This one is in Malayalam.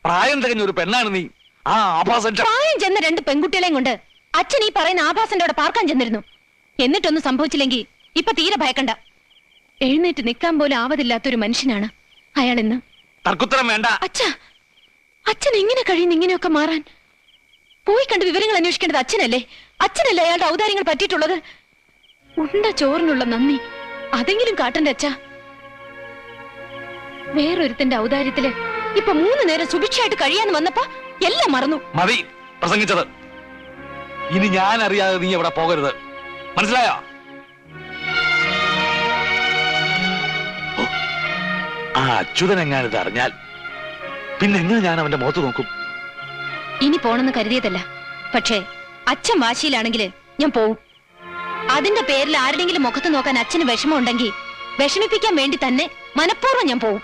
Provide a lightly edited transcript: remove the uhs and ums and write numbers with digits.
പ്രായം തികഞ്ഞ ഒരു പെണ്ണാണ് നീ. ആ ആഭാസൻ പ്രായം ചെന്ന രണ്ട് പെൺകുട്ടികളെയും കൊണ്ട് അച്ഛൻ ഈ പറയുന്ന ആഭാസന്റെ അവിടെ പാർക്കാൻ ചെന്നിരുന്നു. എന്നിട്ടൊന്നും സംഭവിച്ചില്ലെങ്കിൽ ഇപ്പൊ തീരെ ഭയക്കണ്ട. എഴുന്നേറ്റ് നിൽക്കാൻ പോലും ആവതില്ലാത്തൊരു മനുഷ്യനാണ് അയാൾ ഇന്ന്. തർക്കുത്തരം വേണ്ട. അച്ഛൻ എങ്ങനെ കഴിയുന്നു ഇങ്ങനെയൊക്കെ മാറാൻ? പോയി കണ്ട് വിവരങ്ങൾ അന്വേഷിക്കേണ്ടത് അച്ഛനല്ലേ? അച്ഛനല്ലേ അയാളുടെ ഔദാര്യങ്ങൾ പറ്റിയിട്ടുള്ളത്? ഉണ്ട ചോറിനുള്ള നന്ദി അതെങ്കിലും കാട്ടണ്ടേ അച്ഛാ? വേറൊരുത്തന്റെ ഔദാര്യത്തില് ഇപ്പൊ 3 നേരം സുഭിക്ഷയായിട്ട് കഴിയാന്ന് വന്നപ്പോ എല്ലാം മറന്നു. മതി പ്രസംഗിച്ചത്. ഇനി ഞാൻ അറിയാതെ നീ എവിടെ പോകരുത്, മനസ്സിലായോ? ആ അച്യുതൻ എങ്ങാനിത് അറിഞ്ഞാൽ പിന്നെ എങ്ങനെ ഞാൻ അവന്റെ മുഖത്ത് നോക്കും? ഇനി പോണെന്ന് കരുതിയതല്ല, പക്ഷേ അച്ഛൻ വാശിയിലാണെങ്കിൽ ഞാൻ പോവും. അതിന്റെ പേരിൽ ആരുടെങ്കിലും മുഖത്ത് നോക്കാൻ അച്ഛന് വിഷമം ഉണ്ടെങ്കിൽ വിഷമിപ്പിക്കാൻ വേണ്ടി തന്നെ മനഃപൂർവ്വം ഞാൻ പോവും.